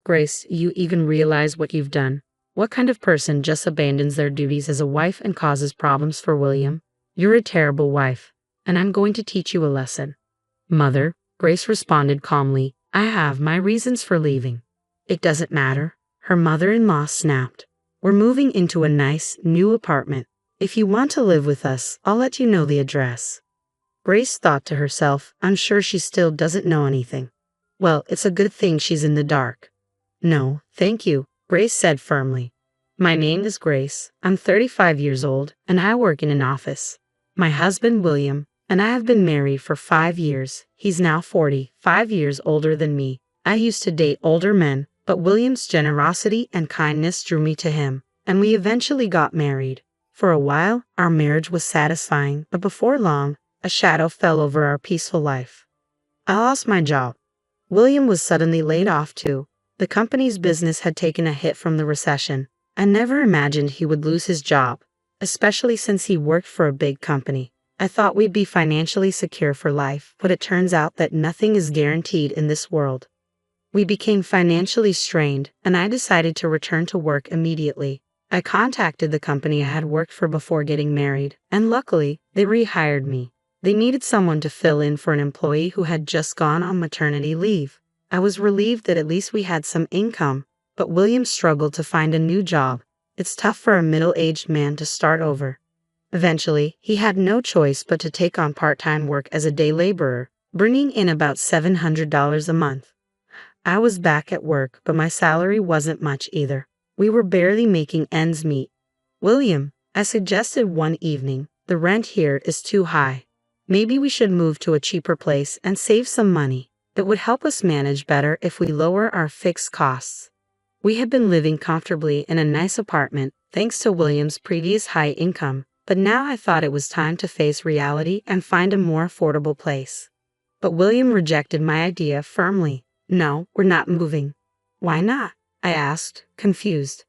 Grace, you even realize what you've done? What kind of person just abandons their duties as a wife and causes problems for William? You're a terrible wife, and I'm going to teach you a lesson. Mother, Grace responded calmly, I have my reasons for leaving. It doesn't matter, her mother-in-law snapped. We're moving into a nice, new apartment. If you want to live with us, I'll let you know the address. Grace thought to herself, I'm sure she still doesn't know anything. Well, it's a good thing she's in the dark. No, thank you, Grace said firmly. My name is Grace, I'm 35 years old, and I work in an office. My husband, William, and I have been married for 5 years. He's now 45 years older than me. I used to date older men, but William's generosity and kindness drew me to him, and we eventually got married. For a while, our marriage was satisfying, but before long, a shadow fell over our peaceful life. I lost my job. William was suddenly laid off too. The company's business had taken a hit from the recession. I never imagined he would lose his job, especially since he worked for a big company. I thought we'd be financially secure for life, but it turns out that nothing is guaranteed in this world. We became financially strained, and I decided to return to work immediately. I contacted the company I had worked for before getting married, and luckily, they rehired me. They needed someone to fill in for an employee who had just gone on maternity leave. I was relieved that at least we had some income, but William struggled to find a new job. It's tough for a middle-aged man to start over. Eventually, he had no choice but to take on part-time work as a day laborer, bringing in about $700 a month. I was back at work, but my salary wasn't much either. We were barely making ends meet. William, I suggested one evening, the rent here is too high. Maybe we should move to a cheaper place and save some money. It would help us manage better if we lower our fixed costs. We had been living comfortably in a nice apartment, thanks to William's previous high income, but now I thought it was time to face reality and find a more affordable place. But William rejected my idea firmly. No, we're not moving. Why not? I asked, confused.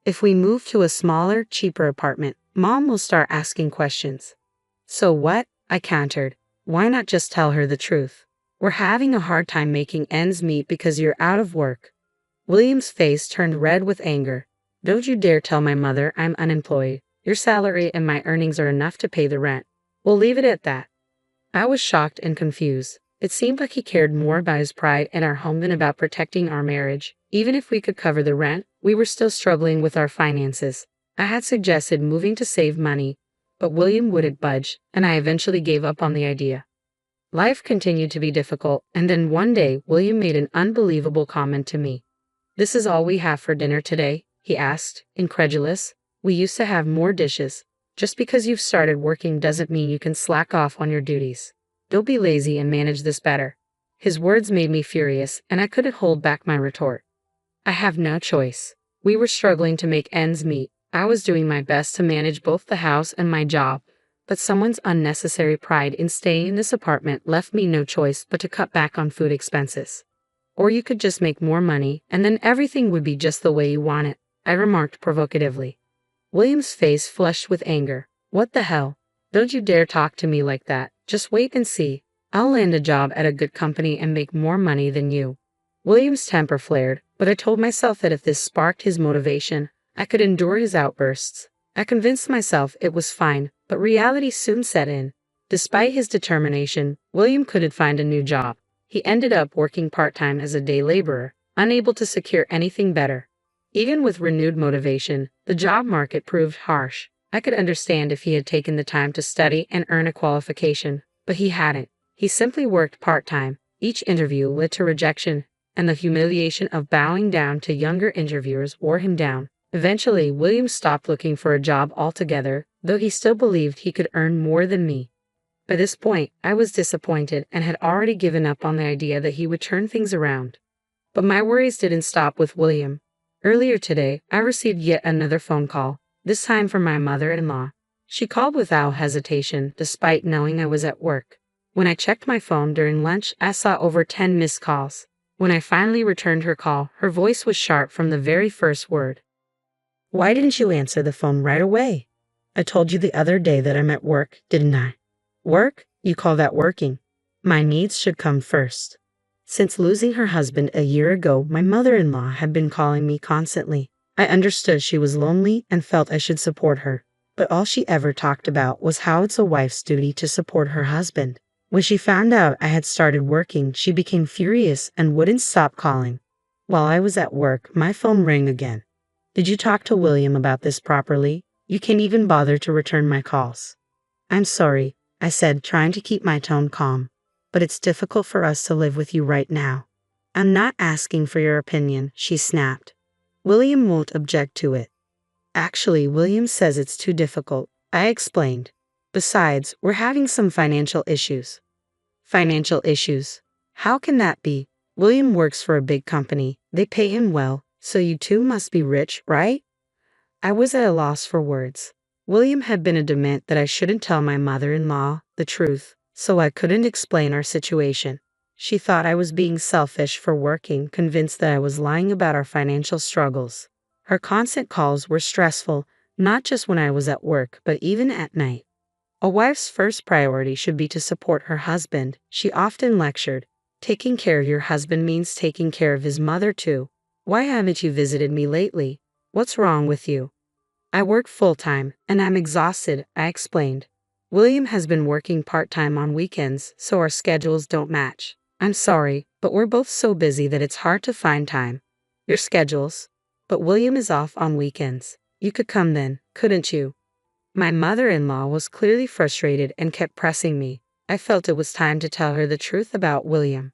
If we move to a smaller, cheaper apartment, Mom will start asking questions. So what? I countered. Why not just tell her the truth? We're having a hard time making ends meet because you're out of work. William's face turned red with anger. Don't you dare tell my mother I'm unemployed. Your salary and my earnings are enough to pay the rent. We'll leave it at that. I was shocked and confused. It seemed like he cared more about his pride and our home than about protecting our marriage. Even if we could cover the rent, we were still struggling with our finances. I had suggested moving to save money, but William wouldn't budge, and I eventually gave up on the idea. Life continued to be difficult, and then one day, William made an unbelievable comment to me. This is all we have for dinner today, he asked, incredulous. We used to have more dishes. Just because you've started working doesn't mean you can slack off on your duties. Don't be lazy and manage this better. His words made me furious, and I couldn't hold back my retort. I have no choice. We were struggling to make ends meet. I was doing my best to manage both the house and my job, but someone's unnecessary pride in staying in this apartment left me no choice but to cut back on food expenses. Or you could just make more money, and then everything would be just the way you want it, I remarked provocatively. William's face flushed with anger. What the hell? Don't you dare talk to me like that. Just wait and see. I'll land a job at a good company and make more money than you. William's temper flared, but I told myself that if this sparked his motivation, I could endure his outbursts. I convinced myself it was fine, but reality soon set in. Despite his determination, William couldn't find a new job. He ended up working part-time as a day laborer, unable to secure anything better. Even with renewed motivation, the job market proved harsh. I could understand if he had taken the time to study and earn a qualification, but he hadn't. He simply worked part-time. Each interview led to rejection, and the humiliation of bowing down to younger interviewers wore him down. Eventually, William stopped looking for a job altogether, though he still believed he could earn more than me. By this point, I was disappointed and had already given up on the idea that he would turn things around. But my worries didn't stop with William. Earlier today, I received yet another phone call, this time from my mother-in-law. She called without hesitation, despite knowing I was at work. When I checked my phone during lunch, I saw over 10 missed calls. When I finally returned her call, her voice was sharp from the very first word. Why didn't you answer the phone right away? I told you the other day that I'm at work, didn't I? Work? You call that working? My needs should come first. Since losing her husband a year ago, my mother-in-law had been calling me constantly. I understood she was lonely and felt I should support her. But all she ever talked about was how it's a wife's duty to support her husband. When she found out I had started working, she became furious and wouldn't stop calling. While I was at work, my phone rang again. "Did you talk to William about this properly? You can't even bother to return my calls." "I'm sorry," I said, trying to keep my tone calm. "But it's difficult for us to live with you right now." "I'm not asking for your opinion," she snapped. "William won't object to it." "Actually, William says it's too difficult," I explained. "Besides, we're having some financial issues." "Financial issues? How can that be? William works for a big company. They pay him well, so you two must be rich, right?" I was at a loss for words. William had been adamant that I shouldn't tell my mother-in-law the truth, so I couldn't explain our situation. She thought I was being selfish for working, convinced that I was lying about our financial struggles. Her constant calls were stressful, not just when I was at work, but even at night. "A wife's first priority should be to support her husband," she often lectured. "Taking care of your husband means taking care of his mother too. Why haven't you visited me lately? What's wrong with you?" "I work full-time, and I'm exhausted," I explained. "William has been working part-time on weekends, so our schedules don't match. I'm sorry, but we're both so busy that it's hard to find time." "Your schedules? But William is off on weekends. You could come then, couldn't you?" My mother-in-law was clearly frustrated and kept pressing me. I felt it was time to tell her the truth about William.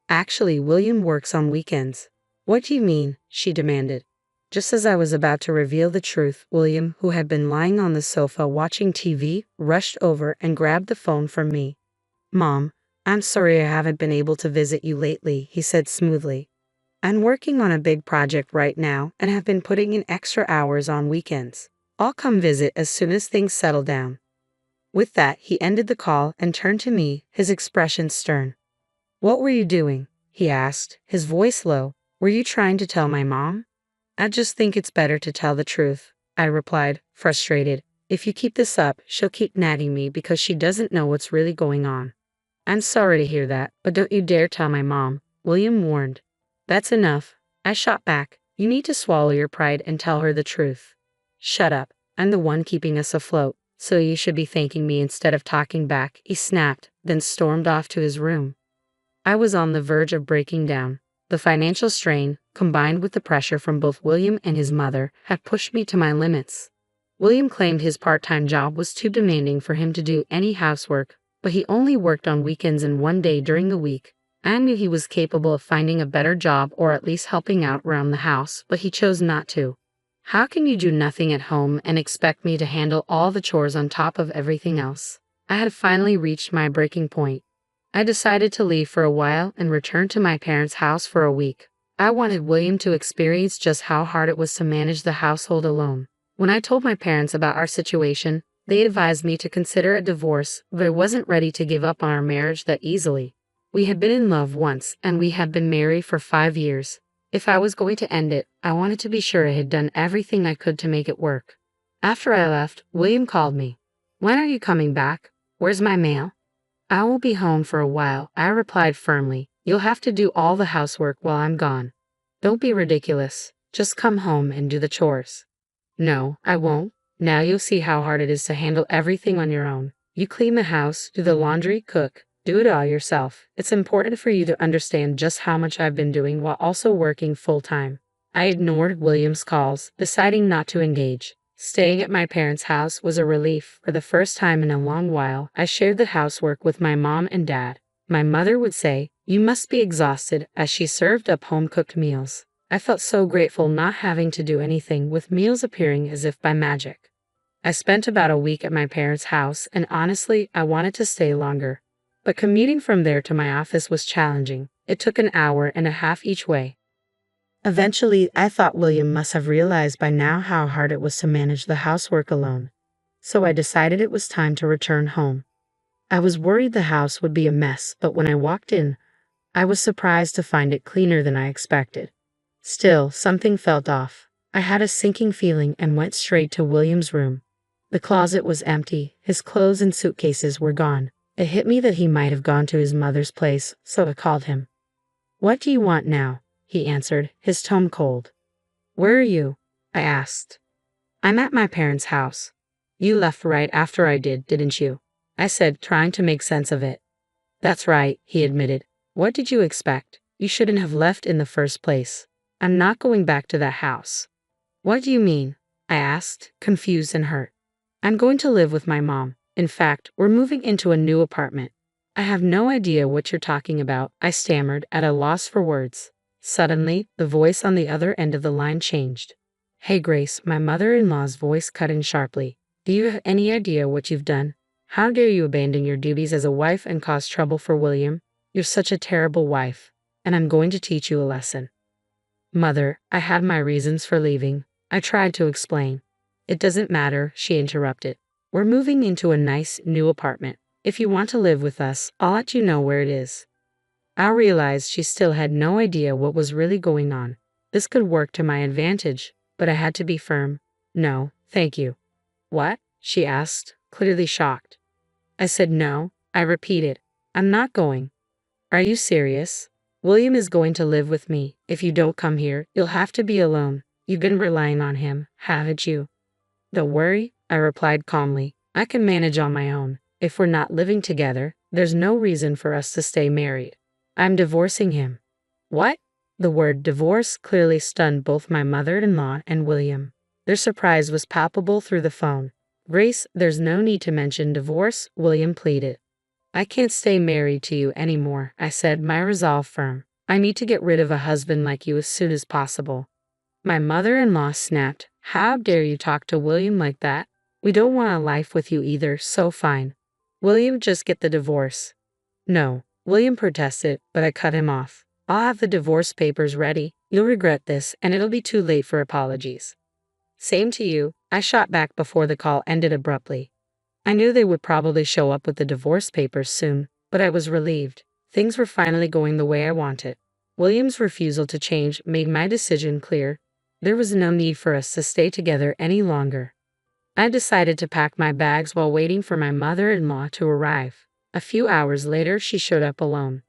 "Actually, William works on weekends." "What do you mean?" she demanded. Just as I was about to reveal the truth, William, who had been lying on the sofa watching TV, rushed over and grabbed the phone from me. "Mom, I'm sorry I haven't been able to visit you lately," he said smoothly. "I'm working on a big project right now and have been putting in extra hours on weekends. I'll come visit as soon as things settle down." With that, he ended the call and turned to me, his expression stern. "What were you doing?" he asked, his voice low. "Were you trying to tell my mom?" "I just think it's better to tell the truth," I replied, frustrated. "If you keep this up, she'll keep nagging me because she doesn't know what's really going on." "I'm sorry to hear that, but don't you dare tell my mom," William warned. "That's enough," I shot back. "You need to swallow your pride and tell her the truth." "Shut up. I'm the one keeping us afloat, so you should be thanking me instead of talking back," he snapped, then stormed off to his room. I was on the verge of breaking down. The financial strain, combined with the pressure from both William and his mother, had pushed me to my limits. William claimed his part-time job was too demanding for him to do any housework, but he only worked on weekends and one day during the week. I knew he was capable of finding a better job or at least helping out around the house, but he chose not to. "How can you do nothing at home and expect me to handle all the chores on top of everything else?" I had finally reached my breaking point. I decided to leave for a while and return to my parents' house for a week. I wanted William to experience just how hard it was to manage the household alone. When I told my parents about our situation, they advised me to consider a divorce, but I wasn't ready to give up on our marriage that easily. We had been in love once, and we had been married for 5 years. If I was going to end it, I wanted to be sure I had done everything I could to make it work. After I left, William called me. "When are you coming back? Where's my mail?" "I won't be home for a while," I replied firmly. "You'll have to do all the housework while I'm gone." "Don't be ridiculous. Just come home and do the chores." "No, I won't. Now you'll see how hard it is to handle everything on your own. You clean the house, do the laundry, cook. Do it all yourself. It's important for you to understand just how much I've been doing while also working full-time." I ignored William's calls, deciding not to engage. Staying at my parents' house was a relief. For the first time in a long while, I shared the housework with my mom and dad. My mother would say, "You must be exhausted," as she served up home-cooked meals. I felt so grateful not having to do anything, with meals appearing as if by magic. I spent about a week at my parents' house, and honestly, I wanted to stay longer. But commuting from there to my office was challenging. It took an hour and a half each way. Eventually, I thought William must have realized by now how hard it was to manage the housework alone. So I decided it was time to return home. I was worried the house would be a mess, but when I walked in, I was surprised to find it cleaner than I expected. Still, something felt off. I had a sinking feeling and went straight to William's room. The closet was empty. His clothes and suitcases were gone. It hit me that he might have gone to his mother's place, so I called him. What do you want now? He answered, his tone cold. Where are you? I asked. I'm at my parents' house. You left right after I did, didn't you? I said, trying to make sense of it. That's right, he admitted. What did you expect? You shouldn't have left in the first place. I'm not going back to that house. What do you mean? I asked, confused and hurt. I'm going to live with my mom. In fact, we're moving into a new apartment. I have no idea what you're talking about, I stammered, at a loss for words. Suddenly, the voice on the other end of the line changed. Hey Grace, my mother-in-law's voice cut in sharply. Do you have any idea what you've done? How dare you abandon your duties as a wife and cause trouble for William? You're such a terrible wife, and I'm going to teach you a lesson. Mother, I had my reasons for leaving. I tried to explain. It doesn't matter, she interrupted. We're moving into a nice, new apartment. If you want to live with us, I'll let you know where it is. I realized she still had no idea what was really going on. This could work to my advantage, but I had to be firm. No, thank you. What? She asked, clearly shocked. I said no, I repeated. I'm not going. Are you serious? William is going to live with me. If you don't come here, you'll have to be alone. You've been relying on him, haven't you? Don't worry, I replied calmly. I can manage on my own. If we're not living together, there's no reason for us to stay married. I'm divorcing him. What? The word divorce clearly stunned both my mother-in-law and William. Their surprise was palpable through the phone. Grace, there's no need to mention divorce, William pleaded. I can't stay married to you anymore, I said, my resolve firm. I need to get rid of a husband like you as soon as possible. My mother-in-law snapped. How dare you talk to William like that? We don't want a life with you either, so fine. William, just get the divorce. No, William protested, but I cut him off. I'll have the divorce papers ready. You'll regret this, and it'll be too late for apologies. Same to you, I shot back before the call ended abruptly. I knew they would probably show up with the divorce papers soon, but I was relieved. Things were finally going the way I wanted. William's refusal to change made my decision clear. There was no need for us to stay together any longer. I decided to pack my bags while waiting for my mother-in-law to arrive. A few hours later, she showed up alone.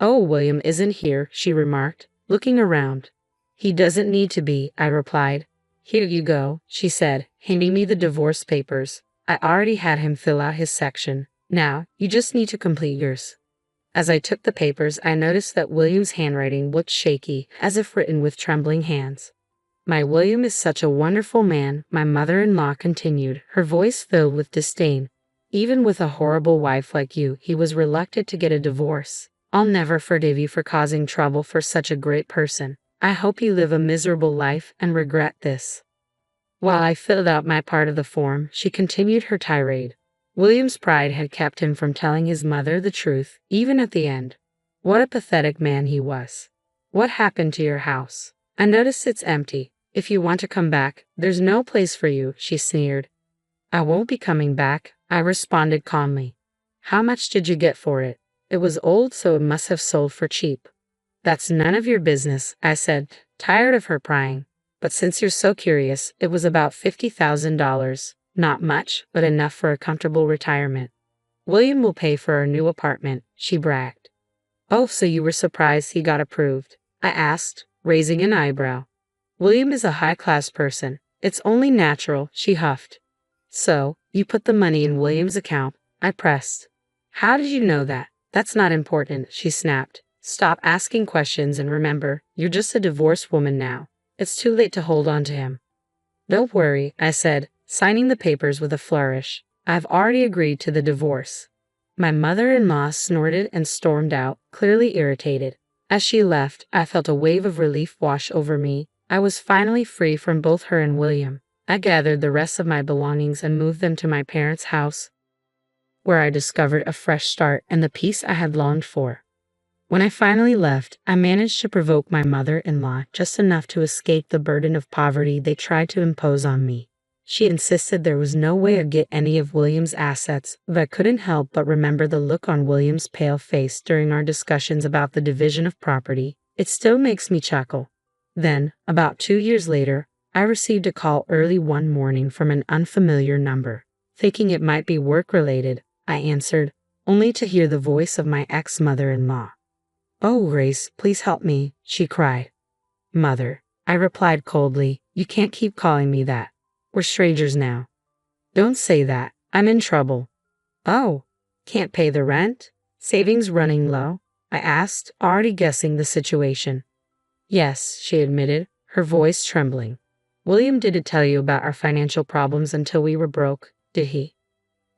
Oh, William isn't here, she remarked, looking around. He doesn't need to be, I replied. Here you go, she said, handing me the divorce papers. I already had him fill out his section. Now, you just need to complete yours. As I took the papers, I noticed that William's handwriting looked shaky, as if written with trembling hands. My William is such a wonderful man, my mother-in-law continued, her voice filled with disdain. Even with a horrible wife like you, he was reluctant to get a divorce. I'll never forgive you for causing trouble for such a great person. I hope you live a miserable life and regret this. While I filled out my part of the form, she continued her tirade. William's pride had kept him from telling his mother the truth, even at the end. What a pathetic man he was. What happened to your house? I noticed it's empty. If you want to come back, there's no place for you, she sneered. I won't be coming back, I responded calmly. How much did you get for it? It was old, so it must have sold for cheap. That's none of your business, I said, tired of her prying. But since you're so curious, it was about $50,000. Not much, but enough for a comfortable retirement. William will pay for our new apartment, she bragged. Oh, so you were surprised he got approved? I asked, raising an eyebrow. William is a high-class person. It's only natural, she huffed. So, you put the money in William's account? I pressed. How did you know that? That's not important, she snapped. Stop asking questions and remember, you're just a divorced woman now. It's too late to hold on to him. Don't worry, I said, signing the papers with a flourish. I've already agreed to the divorce. My mother-in-law snorted and stormed out, clearly irritated. As she left, I felt a wave of relief wash over me. I was finally free from both her and William. I gathered the rest of my belongings and moved them to my parents' house, where I discovered a fresh start and the peace I had longed for. When I finally left, I managed to provoke my mother-in-law just enough to escape the burden of poverty they tried to impose on me. She insisted there was no way to get any of William's assets, but I couldn't help but remember the look on William's pale face during our discussions about the division of property. It still makes me chuckle. Then, about 2 years later, I received a call early one morning from an unfamiliar number. Thinking it might be work-related, I answered, only to hear the voice of my ex-mother-in-law. "Oh, Grace, please help me," she cried. "Mother," I replied coldly, "you can't keep calling me that. We're strangers now." "Don't say that. I'm in trouble." "Oh, can't pay the rent? Savings running low?" I asked, already guessing the situation. "Yes," she admitted, her voice trembling. "William didn't tell you about our financial problems until we were broke, did he?"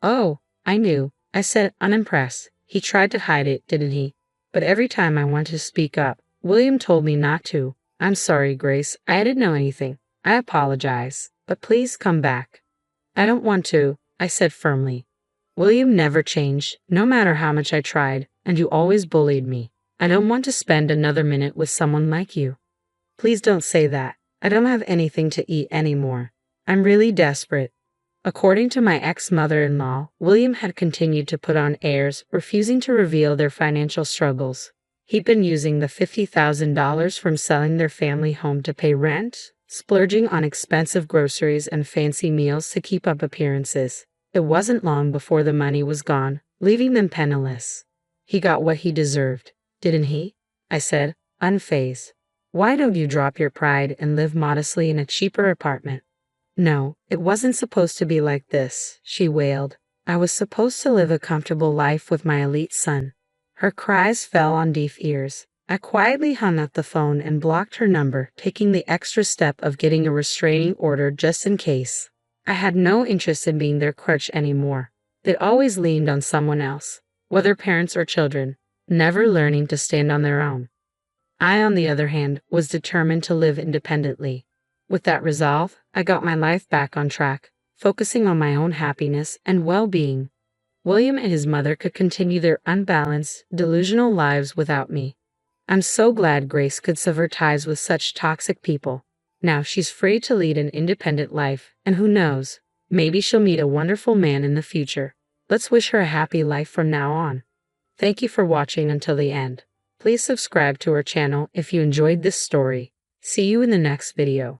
"Oh, I knew," I said, unimpressed. "He tried to hide it, didn't he? But every time I wanted to speak up, William told me not to. I'm sorry, Grace. I didn't know anything. I apologize. But please come back." "I don't want to," I said firmly. "William never changed, no matter how much I tried, and you always bullied me. I don't want to spend another minute with someone like you." "Please don't say that. I don't have anything to eat anymore. I'm really desperate." According to my ex-mother-in-law, William had continued to put on airs, refusing to reveal their financial struggles. He'd been using the $50,000 from selling their family home to pay rent, splurging on expensive groceries and fancy meals to keep up appearances. It wasn't long before the money was gone, leaving them penniless. "He got what he deserved, didn't he?" I said, unfazed. "Why don't you drop your pride and live modestly in a cheaper apartment?" "No, it wasn't supposed to be like this," she wailed. "I was supposed to live a comfortable life with my elite son." Her cries fell on deaf ears. I quietly hung up the phone and blocked her number, taking the extra step of getting a restraining order just in case. I had no interest in being their crutch anymore. They'd always leaned on someone else, whether parents or children, never learning to stand on their own. I, on the other hand, was determined to live independently. With that resolve, I got my life back on track, focusing on my own happiness and well-being. William and his mother could continue their unbalanced, delusional lives without me. I'm so glad Grace could sever ties with such toxic people. Now she's free to lead an independent life, and who knows, maybe she'll meet a wonderful man in the future. Let's wish her a happy life from now on. Thank you for watching until the end. Please subscribe to our channel if you enjoyed this story. See you in the next video.